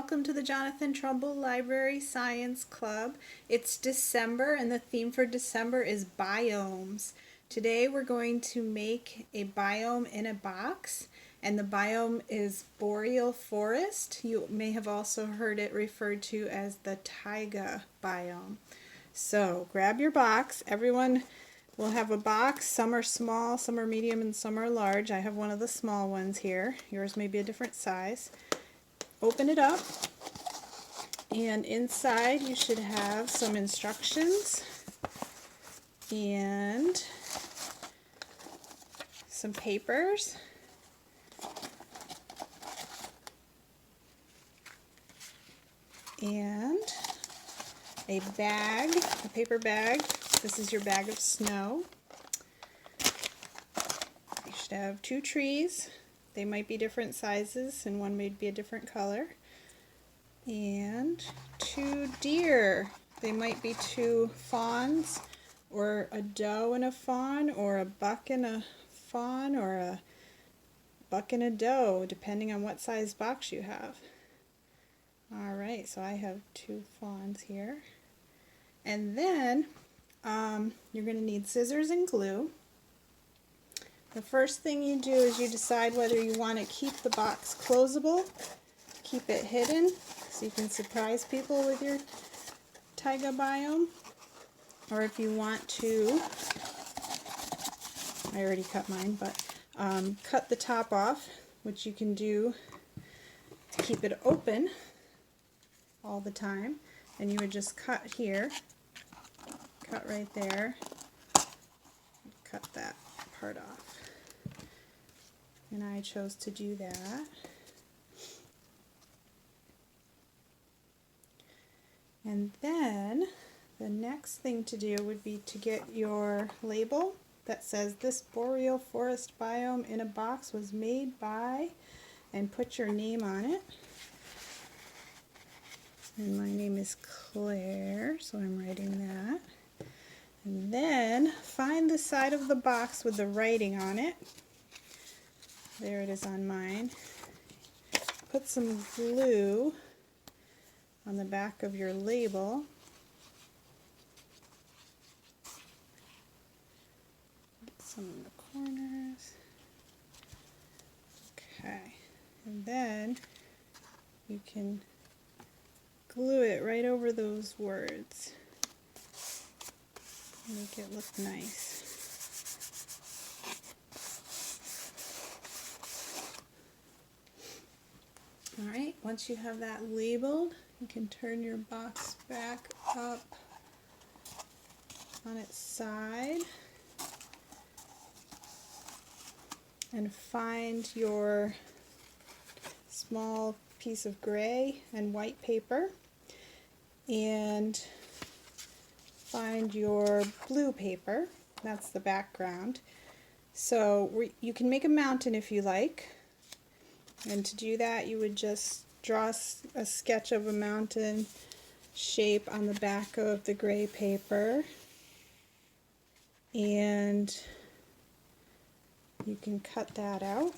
welcome to the Jonathan Trumbull Library Science Club. It's December and the theme for December is biomes. Today we're going to make a biome in a box, and the biome is Boreal Forest. You may have also heard it referred to as the taiga biome. So grab your box. Everyone will have a box. Some are small, some are medium, and some are large. I have one of the small ones here. Yours may be a different size. Open it up, and inside you should have some instructions and some papers. And a bag, a paper bag. This is your bag of snow. You should have 2 trees. They might be different sizes, and one may be a different color. And 2 deer. They might be 2 fawns, or a doe and a fawn, or a buck and a fawn, or a buck and a doe, depending on what size box you have. Alright, so I have 2 fawns here. And then you're going to need scissors and glue. The first thing you do is you decide whether you want to keep the box closable, keep it hidden so you can surprise people with your taiga biome, or if you want to, I already cut mine, but cut the top off, which you can do to keep it open all the time. And you would just cut here, cut right there, cut that part off. And I chose to do that. And then the next thing to do would be to get your label that says this Boreal Forest Biome in a box was made by, and put your name on it. And my name is Claire, so I'm writing that. And then find the side of the box with the writing on it. There it is on mine. Put some glue on the back of your label. Put some in the corners. Okay, and then you can glue it right over those words. Make it look nice. Alright, once you have that labeled, you can turn your box back up on its side and find your small piece of gray and white paper and find your blue paper. That's the background. So you can make a mountain if you like. And to do that, you would just draw a sketch of a mountain shape on the back of the gray paper. And you can cut that out.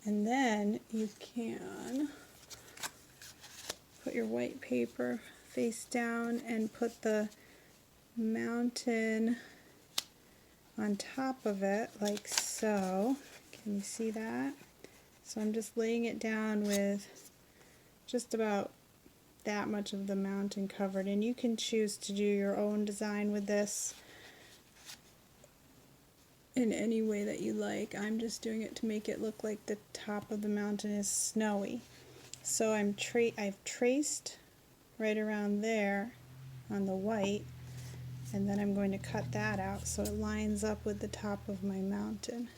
And then you can put your white paper face down and put the mountain on top of it, like so. Can you see that? So I'm just laying it down with just about that much of the mountain covered. And you can choose to do your own design with this in any way that you like. I'm just doing it to make it look like the top of the mountain is snowy. So I've traced right around there on the white, and then I'm going to cut that out so it lines up with the top of my mountain.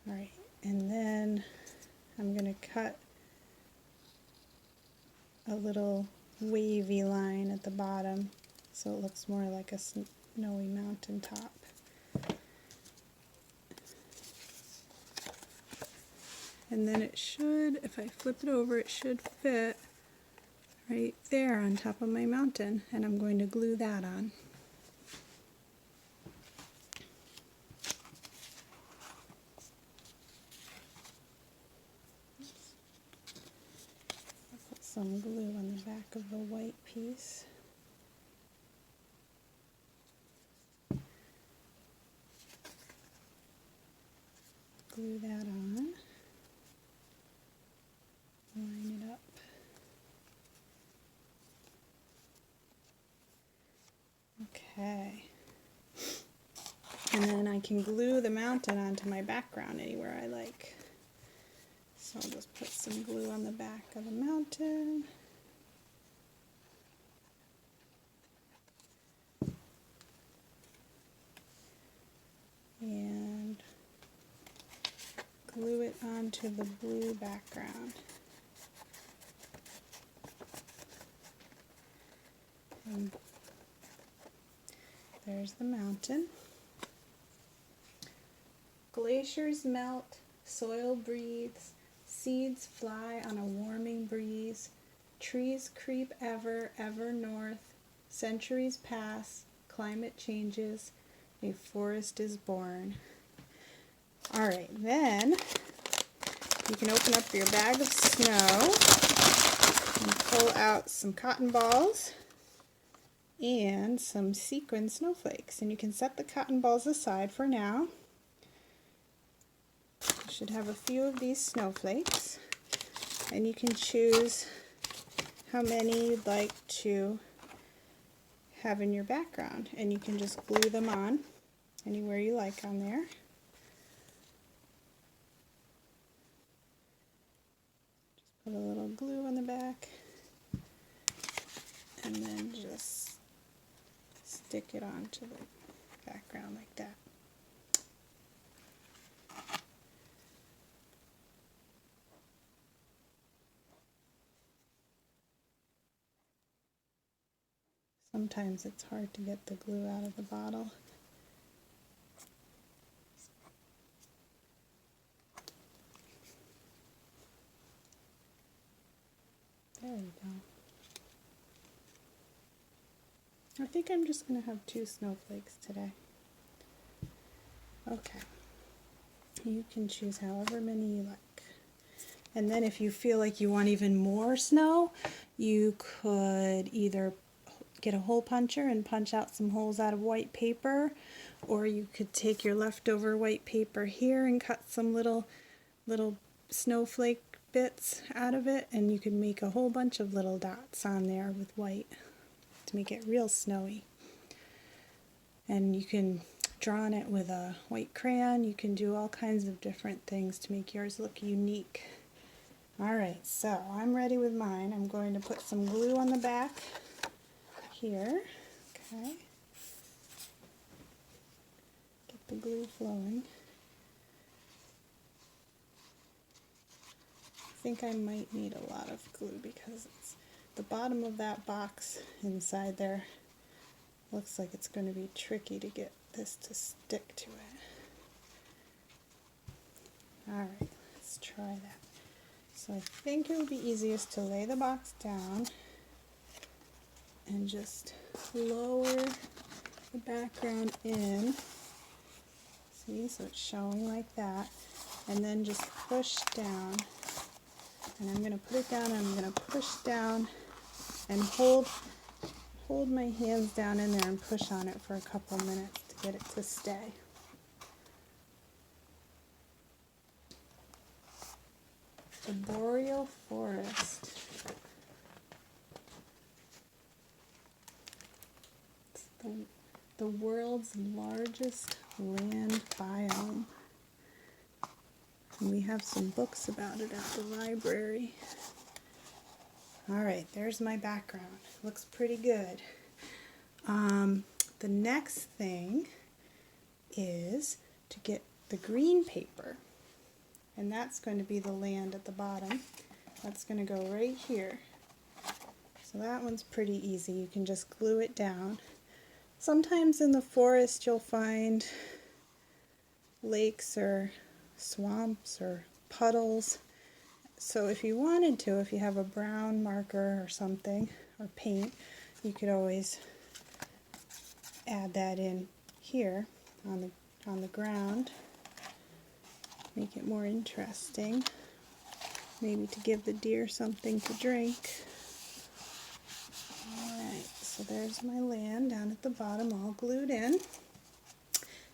Alright, and then I'm going to cut a little wavy line at the bottom so it looks more like a snowy mountain top. And then it should, if I flip it over, it should fit right there on top of my mountain, and I'm going to glue that on. I'll put some glue on the back of the white piece. Glue that on. Line it up. Okay. And then I can glue the mountain onto my background anywhere I like. So I'll just put some glue on the back of the mountain. And glue it onto the blue background. And there's the mountain. Glaciers melt, soil breathes, seeds fly on a warming breeze, trees creep ever, ever north, centuries pass, climate changes, a forest is born. Alright, then you can open up your bag of snow and pull out some cotton balls and some sequin snowflakes. And you can set the cotton balls aside for now. You should have a few of these snowflakes, and you can choose how many you'd like to have in your background, and you can just glue them on anywhere you like on there. Just put a little glue on the back and then just stick it onto the background like that. Sometimes it's hard to get the glue out of the bottle. There we go. I think I'm just going to have 2 snowflakes today. Okay. You can choose however many you like. And then if you feel like you want even more snow, you could either get a hole puncher and punch out some holes out of white paper, or you could take your leftover white paper here and cut some little snowflake bits out of it, and you could make a whole bunch of little dots on there with white to make it real snowy. And you can draw on it with a white crayon. You can do all kinds of different things to make yours look unique. Alright, so I'm ready with mine. I'm going to put some glue on the back here. Okay. Get the glue flowing. I think I might need a lot of glue because it's the bottom of that box inside there looks like it's going to be tricky to get this to stick to it. Alright, let's try that. So I think it would be easiest to lay the box down and just lower the background in. See, so it's showing like that. And then just push down. And I'm going to put it down, and I'm going to push down and hold my hands down in there and push on it for a couple minutes to get it to stay. The Boreal Forest. It's the world's largest land biome. And we have some books about it at the library. Alright, there's my background. Looks pretty good. The next thing is to get the green paper. And that's going to be the land at the bottom. That's going to go right here. So that one's pretty easy. You can just glue it down. Sometimes in the forest you'll find lakes or swamps or puddles. So if you wanted to, if you have a brown marker or something, or paint, you could always add that in here on the ground. Make it more interesting. Maybe to give the deer something to drink. Alright, so there's my land down at the bottom all glued in.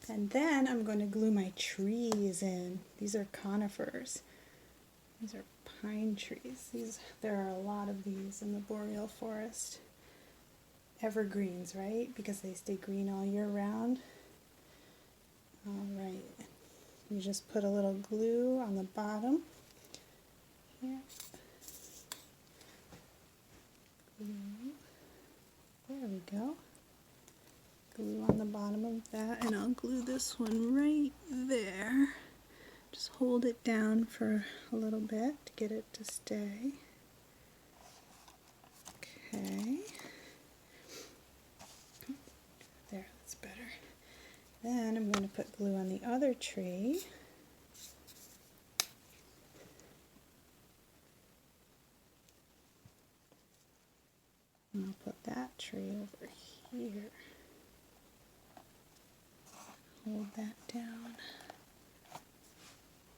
And then I'm going to glue my trees in. These are conifers. These are pine trees. There are a lot of these in the Boreal Forest. Evergreens, right? Because they stay green all year round. Alright, you just put a little glue on the bottom here. Glue. There we go. Glue on the bottom of that, and I'll glue this one right there. Just hold it down for a little bit to get it to stay. Okay. There, that's better. Then I'm going to put glue on the other tree. And I'll put that tree over here. Hold that down.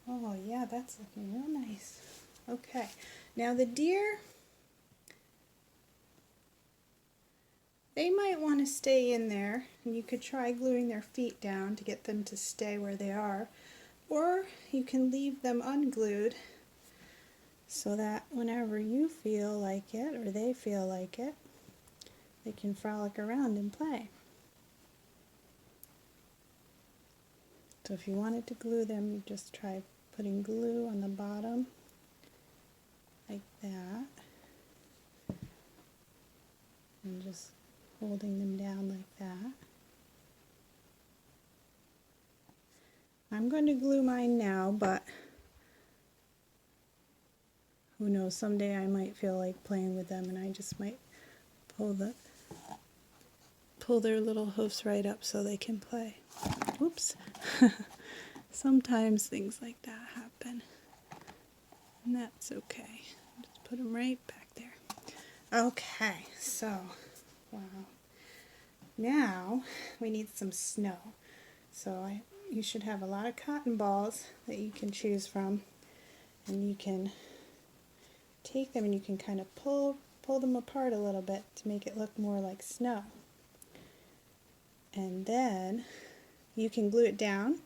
Oh yeah, that's looking real nice. Okay, now the deer, they might want to stay in there, and you could try gluing their feet down to get them to stay where they are, or you can leave them unglued so that whenever you feel like it, or they feel like it, they can frolic around and play. So if you wanted to glue them, you just try putting glue on the bottom like that, and just holding them down like that. I'm going to glue mine now, but who knows, someday I might feel like playing with them and I just might pull their little hoofs right up so they can play. Oops. Sometimes things like that happen, and that's okay. Just put them right back there. Okay, so, wow. Now we need some snow. So you should have a lot of cotton balls that you can choose from, and you can take them and you can kind of pull them apart a little bit to make it look more like snow. And then you can glue it down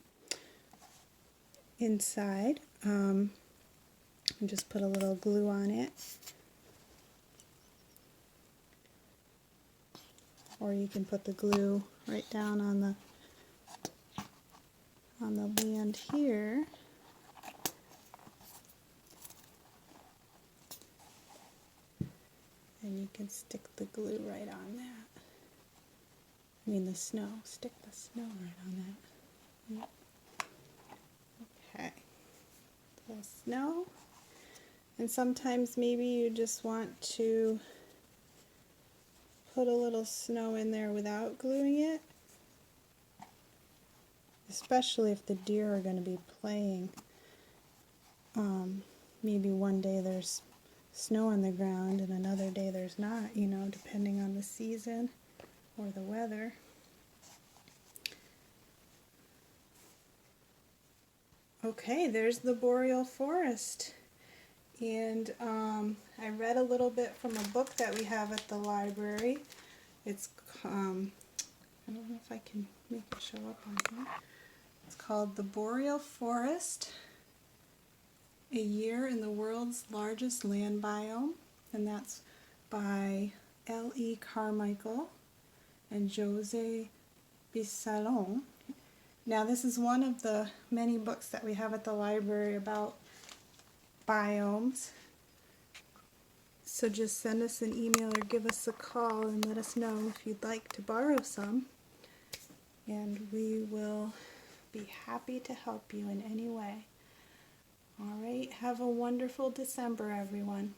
inside and just put a little glue on it, or you can put the glue right down on the land here. And you can stick the glue right on that. I mean the snow. Stick the snow right on that. Yep. Okay. The snow. And sometimes maybe you just want to put a little snow in there without gluing it. Especially if the deer are going to be playing. Maybe one day there's snow on the ground and another day there's not, you know, depending on the season or the weather. Okay, there's the Boreal Forest. And I read a little bit from a book that we have at the library. It's, I don't know if I can make it show up on here. It's called The Boreal Forest, A Year in the World's Largest Land Biome, and that's by L.E. Carmichael and Jose Bisalon. Now this is one of the many books that we have at the library about biomes. So just send us an email or give us a call and let us know if you'd like to borrow some, and we will be happy to help you in any way. All right, have a wonderful December, everyone.